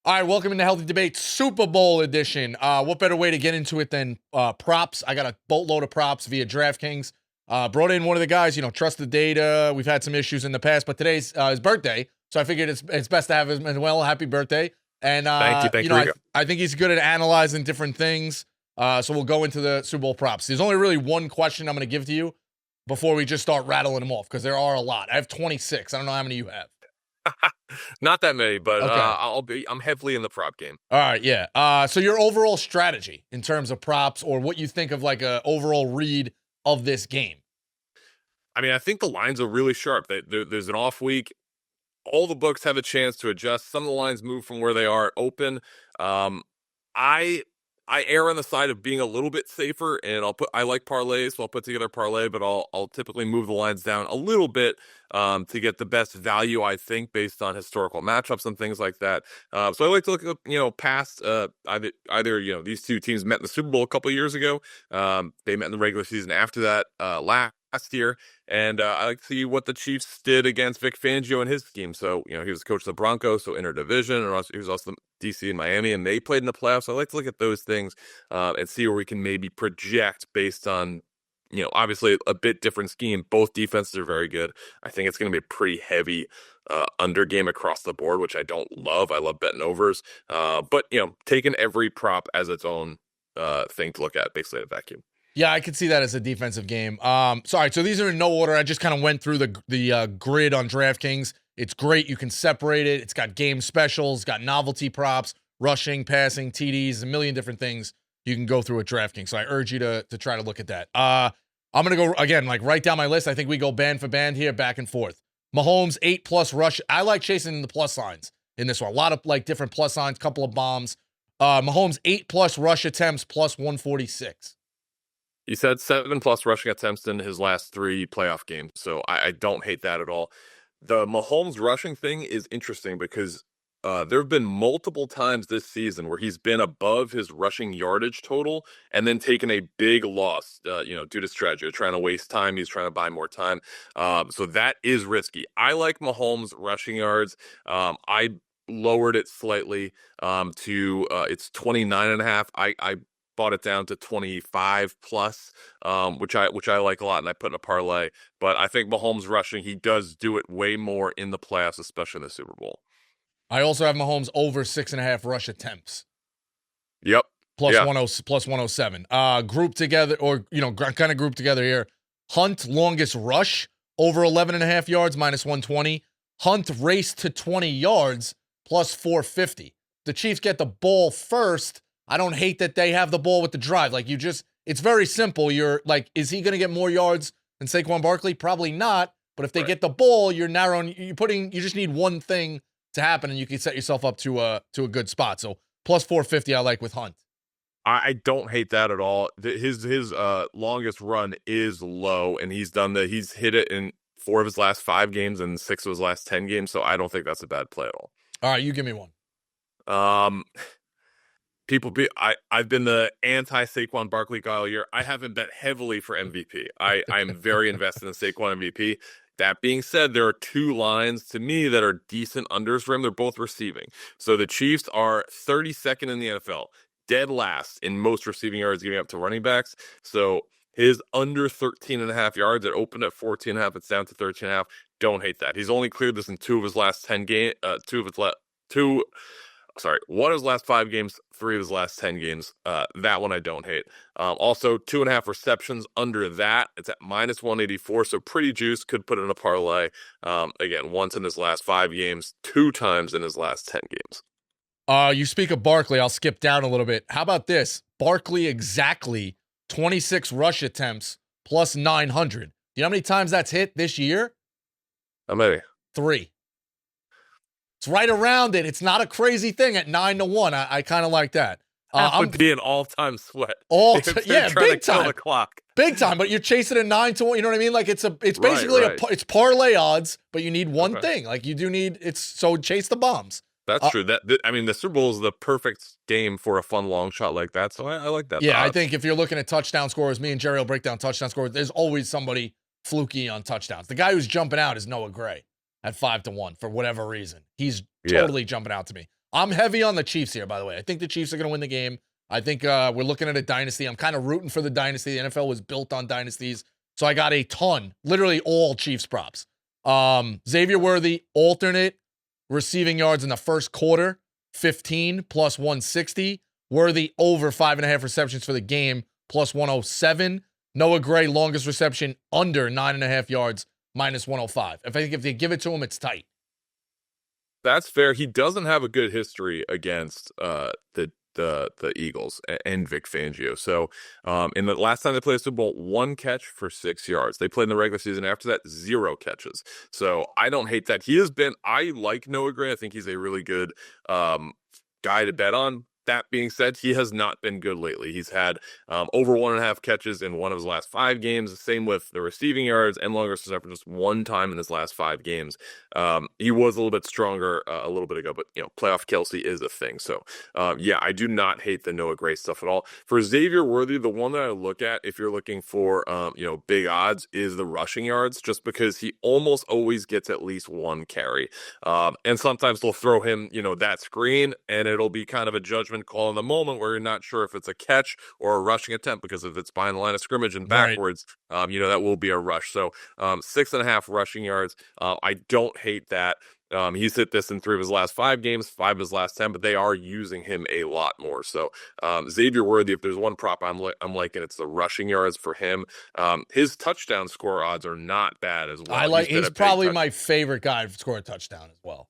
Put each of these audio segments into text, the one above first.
All right, welcome into Healthy Debate Super Bowl edition. What better way to get into it than props? I got a boatload of props via DraftKings. Brought in one of the guys, trust the data. We've had some issues in the past, but today's his birthday, so I figured it's best to have him as well. Happy birthday. And, Thank you, Rico. I think he's good at analyzing different things, so we'll go into the Super Bowl props. There's only really one question I'm going to give to you before we just start rattling them off, because there are a lot. I have 26. I don't know how many you have. Not that many, but Okay. I'm heavily in the prop game. All right, yeah. So your overall strategy in terms of props, or what you think of like a overall read of this game? I mean, I think the lines are really sharp. There's an off week. All the books have a chance to adjust. Some of the lines move from where they are open. I err on the side of being a little bit safer, and I like parlays, so I'll put together a parlay, but I'll typically move the lines down a little bit to get the best value, I think, based on historical matchups and things like that. So I like to look at past either these two teams met in the Super Bowl a couple of years ago. They met in the regular season after that last year, and I like to see what the Chiefs did against Vic Fangio and his scheme. So he was coach of the Broncos, so interdivision, and he was also DC and Miami, and they played in the playoffs. So I like to look at those things and see where we can maybe project based on obviously a bit different scheme. Both defenses are very good. I think it's going to be a pretty heavy under game across the board, which I don't love. I love betting overs, but taking every prop as its own thing to look at, basically a vacuum. Yeah, I could see that as a defensive game. So these are in no order. I just kind of went through the grid on DraftKings. It's great. You can separate it. It's got game specials, got novelty props, rushing, passing, TDs, a million different things you can go through at DraftKings. So I urge you to try to look at that. I'm going to go, again, write down my list. I think we go band for band here, back and forth. Mahomes, 8+ rush. I like chasing the plus signs in this one. A lot of different plus signs, couple of bombs. Mahomes, 8+ rush attempts, plus 146. He said 7+ rushing attempts in his last 3 playoff games, so I don't hate that at all. The Mahomes rushing thing is interesting because there have been multiple times this season where he's been above his rushing yardage total and then taken a big loss, due to strategy. They're trying to waste time. He's trying to buy more time. So that is risky. I like Mahomes rushing yards. I lowered it slightly to it's 29.5. I bought it down to 25+, which I like a lot, and I put in a parlay. But I think Mahomes rushing, he does do it way more in the playoffs, especially in the Super Bowl. I also have Mahomes over 6.5 rush attempts. Yep. Plus 107. Grouped together, or kind of grouped together here. Hunt longest rush over 11.5 yards, minus 120. Hunt race to 20 yards, plus 450. The Chiefs get the ball first. I don't hate that they have the ball with the drive. It's very simple. You're like, is he going to get more yards than Saquon Barkley? Probably not. But if they get the ball, you're narrowing. You just need one thing to happen, and you can set yourself up to a good spot. So plus 450, I like with Hunt. I don't hate that at all. His longest run is low, and he's done that. He's hit it in 4 of his last 5 games and 6 of his last 10 games. So I don't think that's a bad play at all. All right, you give me one. I've been the anti-Saquon Barkley guy all year. I haven't bet heavily for MVP. I'm very invested in Saquon MVP. That being said, there are 2 lines to me that are decent unders for him. They're both receiving. So the Chiefs are 32nd in the NFL, dead last in most receiving yards giving up to running backs. So his under 13.5 yards, it opened at 14.5. It's down to 13.5. Don't hate that. He's only cleared this in 2 of his last 10 games. 1 of his last 5 games, 3 of his last 10 games. That one I don't hate. Also, 2.5 receptions under that. It's at minus 184, so pretty juice. Could put it in a parlay. Again, once in his last 5 games, 2 times in his last 10 games. You speak of Barkley. I'll skip down a little bit. How about this? Barkley exactly 26 rush attempts plus 900. You know how many times that's hit this year? How many? 3. It's right around it. It's not a crazy thing at 9-1. I kind of like that. That would be an all-time sweat. Yeah, big time. Kill the clock. Big time. But you're chasing a 9-1. You know what I mean? It's basically it's parlay odds, but you need one thing. You do need so chase the bombs. That's true. The Super Bowl is the perfect game for a fun long shot like that. So I like that. Yeah, I think if you're looking at touchdown scores, me and Jerry will break down touchdown scores. There's always somebody fluky on touchdowns. The guy who's jumping out is Noah Gray at 5-1 for whatever reason. He's totally jumping out to me. I'm heavy on the Chiefs here, by the way. I think the Chiefs are going to win the game. I think we're looking at a dynasty. I'm kind of rooting for the dynasty. The NFL was built on dynasties. So I got a ton, literally all Chiefs props. Xavier Worthy, alternate receiving yards in the first quarter, 15 plus 160. Worthy over 5.5 receptions for the game, plus 107. Noah Gray, longest reception under 9.5 yards, minus 105. I think if they give it to him, it's tight. That's fair. He doesn't have a good history against the Eagles and Vic Fangio. So in the last time they played the Super Bowl, 1 catch for 6 yards. They played in the regular season. After that, 0 catches. So I don't hate that. I like Noah Gray. I think he's a really good guy to bet on. That being said, he has not been good lately. He's had over 1.5 catches in one of his last 5 games. Same with the receiving yards and longest reception, just 1 time in his last 5 games. He was a little bit stronger a little bit ago, but playoff Kelsey is a thing. So yeah, I do not hate the Noah Gray stuff at all. For Xavier Worthy, the one that I look at if you're looking for big odds is the rushing yards, just because he almost always gets at least 1 carry. And sometimes they'll throw him that screen, and it'll be kind of a judgment call in the moment where you're not sure if it's a catch or a rushing attempt, because if it's behind the line of scrimmage and backwards, that will be a rush. So 6.5 rushing yards. I don't hate that. He's hit this in 3 of his last 5 games, 5 of his last 10, but they are using him a lot more. So Xavier Worthy, if there's one prop I'm liking, it's the rushing yards for him. His touchdown score odds are not bad as well. He's probably my favorite guy to score a touchdown as well.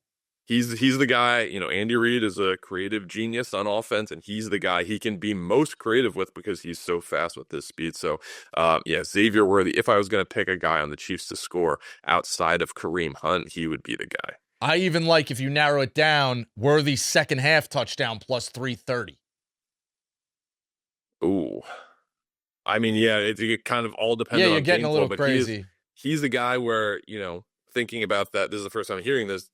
He's the guy, Andy Reid is a creative genius on offense, and he's the guy he can be most creative with because he's so fast with his speed. So, Xavier Worthy, if I was going to pick a guy on the Chiefs to score outside of Kareem Hunt, he would be the guy. I even like, if you narrow it down, Worthy second half touchdown plus 330. Ooh. I mean, yeah, it kind of all depends on you're getting a little but crazy. He's the guy where, thinking about that, this is the first time I'm hearing this,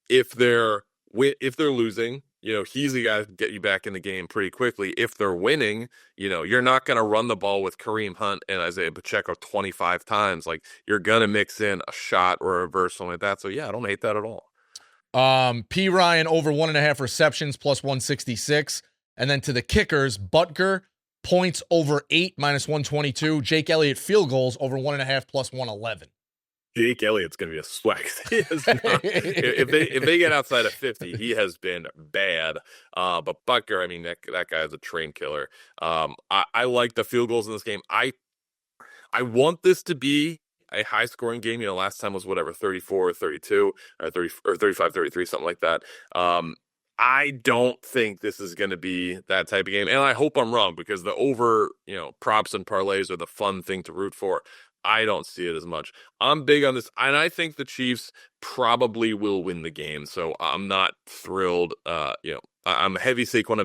if they're losing, he's the guy to get you back in the game pretty quickly. If they're winning, you're not going to run the ball with Kareem Hunt and Isaiah Pacheco 25 times. Like, you're going to mix in a shot or a reverse, something like that. So yeah, I don't hate that at all. P. Ryan over 1.5 receptions plus 166. And then to the kickers, Butker points over 8 minus 122. Jake Elliott field goals over 1.5 plus 111. Jake Elliott's going to be a sweat. He is not, if they get outside of 50, he has been bad. But Butker, I mean, that guy is a train killer. I like the field goals in this game. I want this to be a high scoring game. Last time was 34 or 32 or 30 or 35, 33, something like that. I don't think this is going to be that type of game. And I hope I'm wrong, because the over, props and parlays are the fun thing to root for. I don't see it as much. I'm big on this, and I think the Chiefs probably will win the game. So I'm not thrilled. I'm a heavy Saquon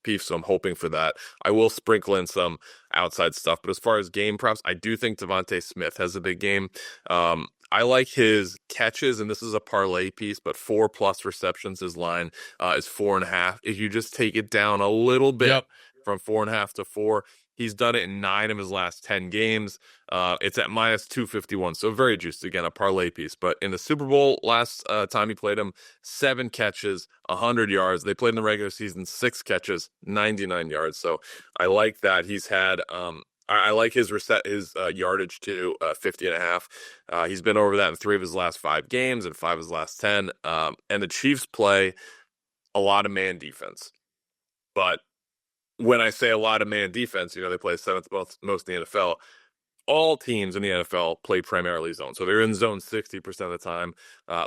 MVP, so I'm hoping for that. I will sprinkle in some outside stuff. But as far as game props, I do think Devontae Smith has a big game. I like his catches, and this is a parlay piece, but 4+ receptions. His line is 4.5. If you just take it down a little bit from 4.5 to 4, he's done it in 9 of his last 10 games. It's at minus 251, so very juiced. Again, a parlay piece. But in the Super Bowl last time he played him, 7 catches, 100 yards. They played in the regular season, 6 catches, 99 yards. So I like that. He's had I like his yardage too, 50.5. He's been over that in 3 of his last 5 games and 5 of his last 10. And the Chiefs play a lot of man defense. But when I say a lot of man defense, they play 7th most in the NFL. All teams in the NFL play primarily zone. So they're in zone 60% of the time.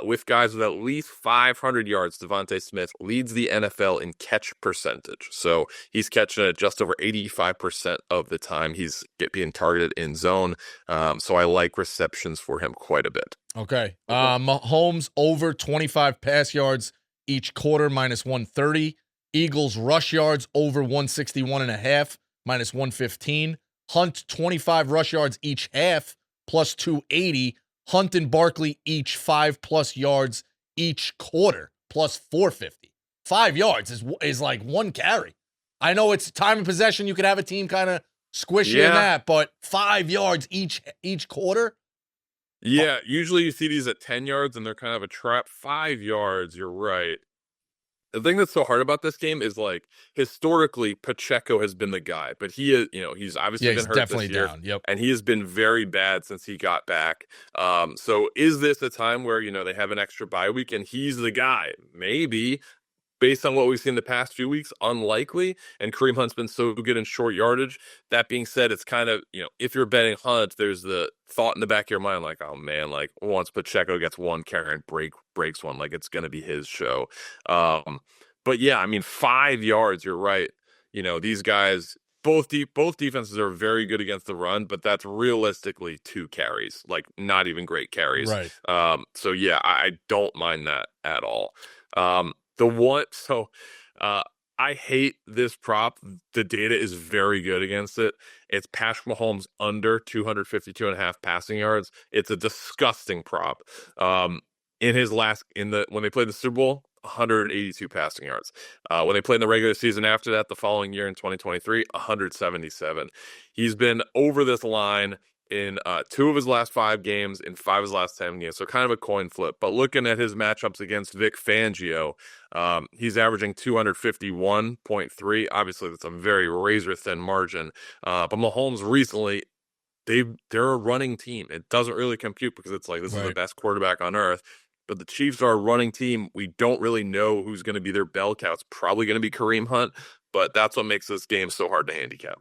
With guys with at least 500 yards, Devontae Smith leads the NFL in catch percentage. So he's catching it just over 85% of the time he's being targeted in zone. So I like receptions for him quite a bit. Okay. Mahomes over 25 pass yards each quarter, minus 130. Eagles rush yards over 161.5, minus 115. Hunt 25 rush yards each half, plus 280. Hunt and Barkley each 5+ yards each quarter, plus 450. 5 yards is like 1 carry. I know it's time of possession. You could have a team kind of squishy in that, but 5 yards each quarter. Yeah, usually you see these at 10 yards and they're kind of a trap. 5 yards, you're right. The thing that's so hard about this game is like historically Pacheco has been the guy, but he is, he's obviously Yeah, been he's hurt definitely this year, down. Yep. and he has been very bad since he got back. So is this a time where they have an extra bye week and he's the guy? Maybe, based on what we've seen the past few weeks, unlikely. And Kareem Hunt's been so good in short yardage. That being said, it's kind of, if you're betting Hunt, there's the thought in the back of your mind, like, oh man, like once Pacheco gets one carry and breaks one, like it's going to be his show. But yeah, I mean, 5 yards, you're right. These guys, both defenses are very good against the run, but that's realistically 2 carries, like not even great carries. Right. So yeah, I don't mind that at all. The one, so I hate this prop. The data is very good against it. It's Patrick Mahomes under 252.5 passing yards. It's a disgusting prop. When they played the Super Bowl, 182 passing yards. When they played in the regular season after that, the following year in 2023, 177. He's been over this line in 2 of his last 5 games, in 5 of his last 10 games. So kind of a coin flip. But looking at his matchups against Vic Fangio, he's averaging 251.3. Obviously, that's a very razor-thin margin. But Mahomes recently, they're a running team. It doesn't really compute because it's like this is the best quarterback on earth. But the Chiefs are a running team. We don't really know who's going to be their bell cow. It's probably going to be Kareem Hunt. But that's what makes this game so hard to handicap.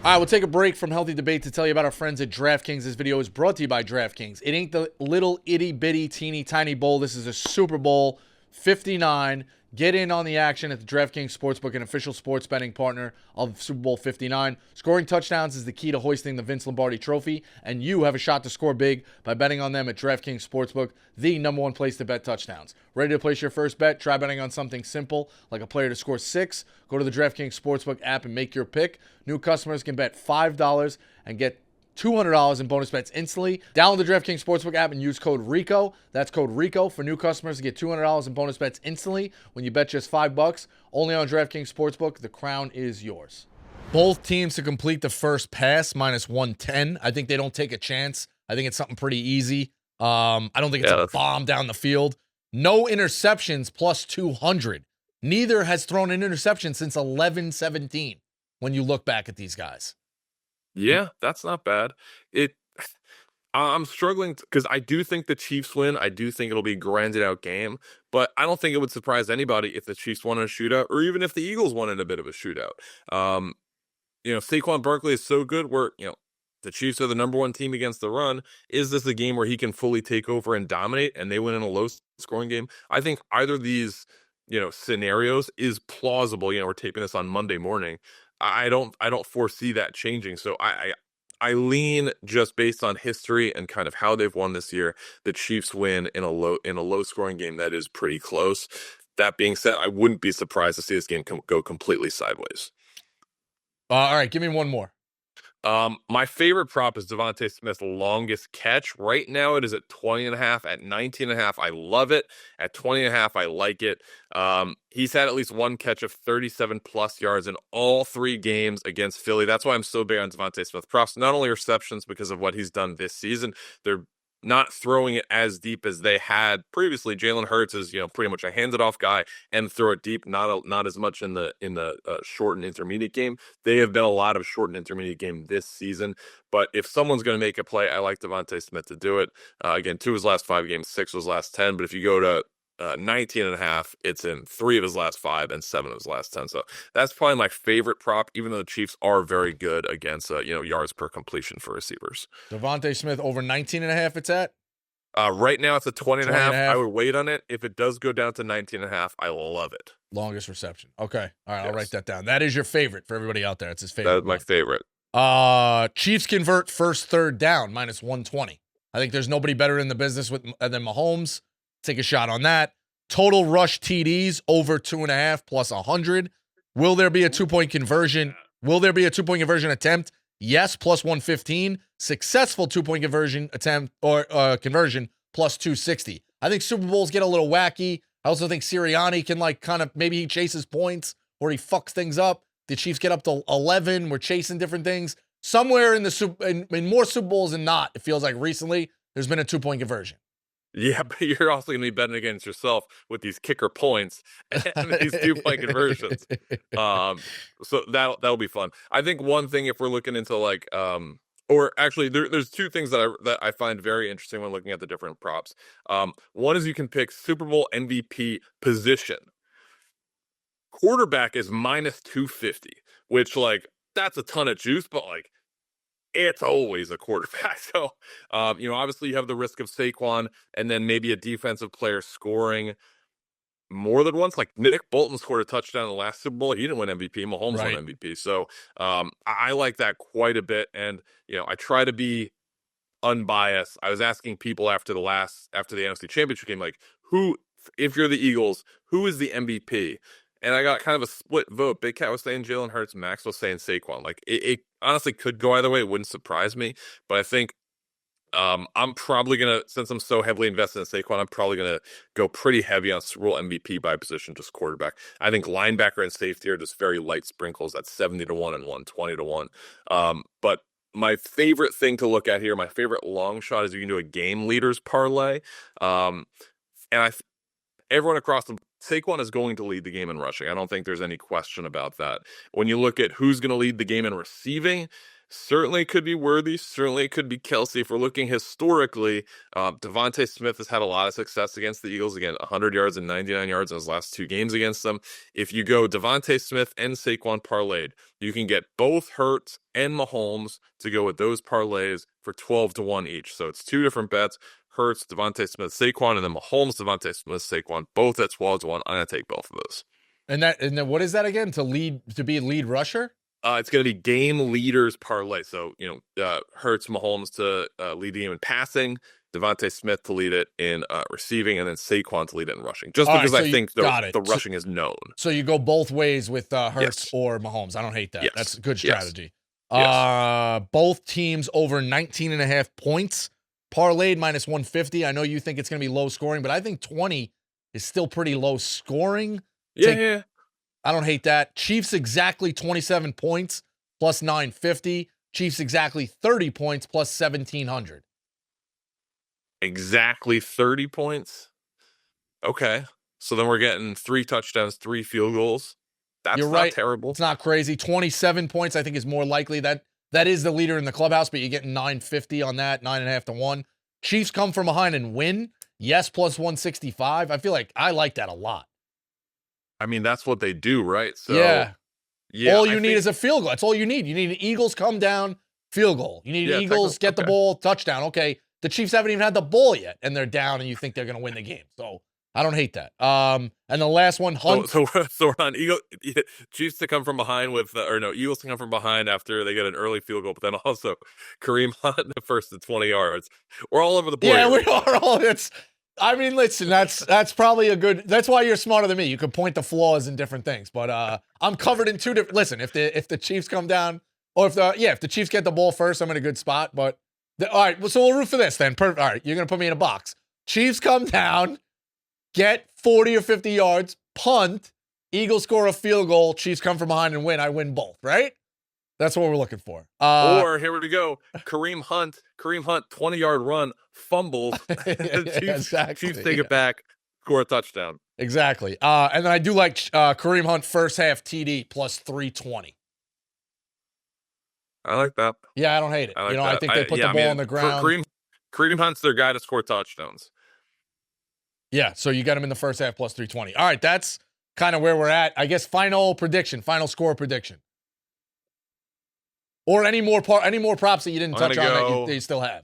All right, we'll take a break from Healthy Debate to tell you about our friends at DraftKings. This video is brought to you by DraftKings. It ain't the little itty-bitty, teeny, tiny bowl. This is a Super Bowl 59. Get in on the action at the DraftKings Sportsbook, an official sports betting partner of Super Bowl 59. Scoring touchdowns is the key to hoisting the Vince Lombardi Trophy, and you have a shot to score big by betting on them at DraftKings Sportsbook, the #1 place to bet touchdowns. Ready to place your first bet? Try betting on something simple, like a player to score 6. Go to the DraftKings Sportsbook app and make your pick. New customers can bet $5 and get $200 in bonus bets instantly. Download the DraftKings Sportsbook app and use code RICO. That's code RICO for new customers to get $200 in bonus bets instantly when you bet just $5. Only on DraftKings Sportsbook. The crown is yours. Both teams to complete the first pass, -110. I think they don't take a chance. I think it's something pretty easy. I don't think it's a bomb down the field. No interceptions, +200. Neither has thrown an interception since 11-17 when you look back at these guys. Yeah, that's not bad. I'm struggling because I do think the Chiefs win. I do think it'll be a grinded out game, but I don't think it would surprise anybody if the Chiefs won in a shootout, or even if the Eagles won in a bit of a shootout. Saquon Barkley is so good where, the Chiefs are the #1 team against the run. Is this a game where he can fully take over and dominate and they win in a low scoring game? I think either of these, scenarios is plausible. We're taping this on Monday morning. I don't foresee that changing. So I lean, just based on history and kind of how they've won this year, the Chiefs win in a low scoring game that is pretty close. That being said, I wouldn't be surprised to see this game go completely sideways. All right, give me one more. My favorite prop is Devontae Smith's longest catch. Right now it is at 20.5. At 19.5, I love it. At 20.5, I like it. He's had at least one catch of 37 plus yards in all 3 games against Philly. That's why I'm so big on Devontae Smith props. Not only receptions because of what he's done this season, they're not throwing it as deep as they had previously. Jalen Hurts is, pretty much a handed off guy and throw it deep. Not as much in the short and intermediate game. They have been a lot of short and intermediate game this season. But if someone's going to make a play, I like Devontae Smith to do it. Again, 2 of his last 5 games, 6 of his last 10. But if you go to 19.5, it's in 3 of his last 5 and 7 of his last 10. So that's probably my favorite prop, even though the Chiefs are very good against, yards per completion for receivers. Devontae Smith over 19.5, it's at? Right now it's a 20.5. I would wait on it. If it does go down to 19.5, I love it. Longest reception. Okay. All right, I'll write that down. That is your favorite for everybody out there. It's his favorite. That's my favorite. Chiefs convert first third down, -120. I think there's nobody better in the business than Mahomes. Take a shot on that. Total rush TDs over 2.5 +100. Will there be a 2-point conversion? Will there be a 2-point conversion attempt? Yes, +115. Successful 2-point conversion attempt or conversion +260. I think Super Bowls get a little wacky. I also think Sirianni can maybe he chases points or he fucks things up. The Chiefs get up to 11. We're chasing different things. Somewhere in more Super Bowls than not, it feels like recently there's been a 2-point conversion. Yeah, but you're also going to be betting against yourself with these kicker points and these 2-point conversions. Um, so that'll be fun. I think one thing, if we're looking into like, or actually, there's two things that I find very interesting when looking at the different props. One is you can pick Super Bowl MVP position. Quarterback is minus 250, which like that's a ton of juice, but like it's always a quarterback. So, obviously you have the risk of Saquon and then maybe a defensive player scoring more than once. Like Nick Bolton scored a touchdown in the last Super Bowl. He didn't win MVP. Mahomes won Right. MVP. So, I like that quite a bit. And, I try to be unbiased. I was asking people after the NFC Championship game, like, who, if you're the Eagles, who is the MVP? And I got kind of a split vote. Big Cat was saying Jalen Hurts, Max was saying Saquon. Like, it honestly could go either way. It wouldn't surprise me. But I think I'm probably gonna, since I'm so heavily invested in Saquon, I'm probably gonna go pretty heavy on Super Bowl MVP by position, just quarterback. I think linebacker and safety are just very light sprinkles at 70-1 and 120-1. But my favorite thing to look at here, my favorite long shot, is you can do a game leaders parlay. And everyone across the Saquon is going to lead the game in rushing. I don't think there's any question about that. When you look at who's going to lead the game in receiving, certainly it could be Worthy. Certainly it could be Kelsey. If we're looking historically, Devontae Smith has had a lot of success against the Eagles. Again, 100 yards and 99 yards in his last two games against them. If you go Devontae Smith and Saquon parlayed, you can get both Hurts and Mahomes to go with those parlays for 12-1 each. So it's two different bets. Hurts, Devontae Smith, Saquon, and then Mahomes, Devontae Smith, Saquon, both at 12-1. I'm gonna take both of those. And then what is that again? To be a lead rusher? It's gonna be game leaders parlay. So Hurts, Mahomes to lead the game in passing, Devontae Smith to lead it in receiving, and then Saquon to lead it in rushing. Just because I think the rushing is known. So you go both ways with Hurts Yes. or Mahomes. I don't hate that. Yes. That's a good strategy. Yes. Both teams over 19.5 points. Parlayed minus 150. I know you think it's going to be low scoring, but I think 20 is still pretty low scoring. Yeah. I don't hate that. Chiefs exactly 27 points plus 950. Chiefs exactly 30 points plus 1,700. Exactly 30 points. Okay. So then we're getting 3 touchdowns, 3 field goals. That's You're not right. terrible. It's not crazy. 27 points, I think, is more likely. That is the leader in the clubhouse, but you're getting 950 on that, 9.5-1. Chiefs come from behind and win. Yes, plus 165. I feel like I like that a lot. I mean, that's what they do, right? So yeah. All you need think is a field goal. That's all you need. You need an Eagles come down, field goal. You need Eagles get the ball, touchdown. Okay. The Chiefs haven't even had the ball yet, and they're down, and you think they're going to win the game. So I don't hate that. And the last one, Hunt. So we're on Chiefs to come from behind Eagles to come from behind after they get an early field goal, but then also Kareem Hunt in the first 20 yards. We're all over the board. Yeah, we are all. Listen, that's probably a good. That's why you're smarter than me. You can point the flaws in different things, but I'm covered in two different. Listen, if the Chiefs come down, or if the Chiefs get the ball first, I'm in a good spot. But all right, so we'll root for this then. Perfect. All right, you're gonna put me in a box. Chiefs come down, get 40 or 50 yards, punt, Eagles score a field goal, Chiefs come from behind and win. I win both, right? That's what we're looking for. Or here we go. Kareem Hunt, 20-yard run, fumbles. Chiefs take it back, score a touchdown. Exactly. And then I do like Kareem Hunt first half TD plus 320. I like that. Yeah, I don't hate it. I think they put the ball on the ground. Kareem Hunt's their guy to score touchdowns. Yeah, so you got him in the first half plus 320. All right, that's kind of where we're at. I guess final score prediction. Or any more props that you didn't touch on that you still have.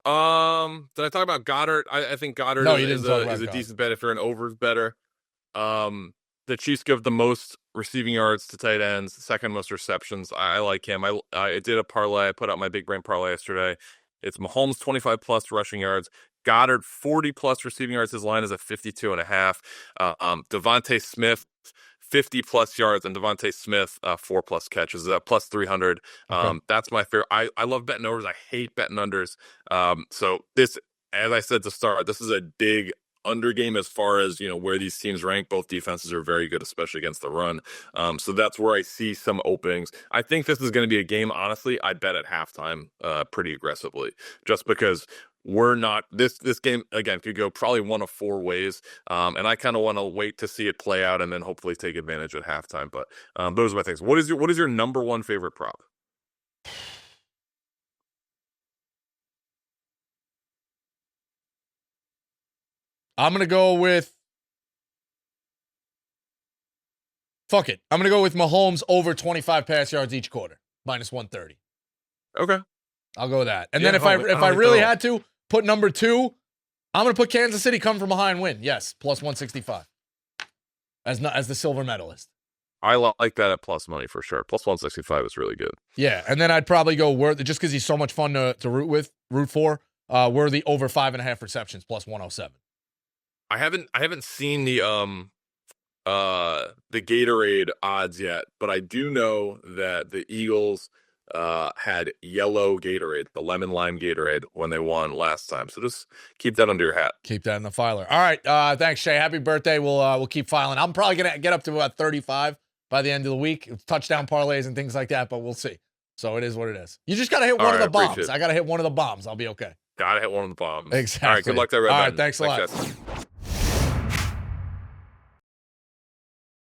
Did I talk about Goddard? I think Goddard is a decent bet if you're an overs better. The Chiefs give the most receiving yards to tight ends, second most receptions. I like him. I did a parlay. I put out my big brain parlay yesterday. It's Mahomes 25 plus rushing yards, Goddard 40 plus receiving yards. His line is at 52.5. Devontae Smith 50 plus yards, and Devontae Smith 4 plus catches, plus 300. Okay. That's my favorite. I love betting overs. I hate betting unders. So this, as I said to start, this is a big under game as far as, where these teams rank. Both defenses are very good, especially against the run. So that's where I see some openings. I think this is going to be a game, honestly, I'd bet at halftime pretty aggressively, just because we're not this game again could go probably one of 4 ways, and I kind of want to wait to see it play out and then hopefully take advantage at halftime. But those are my things. What is your number one favorite prop? I'm gonna go with fuck it. I'm gonna go with Mahomes over 25 pass yards each quarter, minus 130. Okay, I'll go with that. And then if I really had to put number 2, I'm gonna put Kansas City come from behind win. Yes, plus 165 as the silver medalist. I like that at plus money for sure. Plus 165 is really good. Yeah, and then I'd probably go Worthy just because he's so much fun to root for. Worthy over 5.5 receptions plus 107. I haven't seen the Gatorade odds yet, but I do know that the Eagles had yellow Gatorade, the lemon lime Gatorade, when they won last time. So just keep that under your hat. Keep that in the filer. All right, thanks, Cheah. Happy birthday. We'll keep filing. I'm probably gonna get up to about 35 by the end of the week. Touchdown parlays and things like that, but we'll see. So it is what it is. You just gotta hit one of the bombs. I gotta hit one of the bombs. I'll be okay. Gotta hit one of the bombs. Exactly. All right, good luck there, Red All Ben. right, thanks a lot. Guys.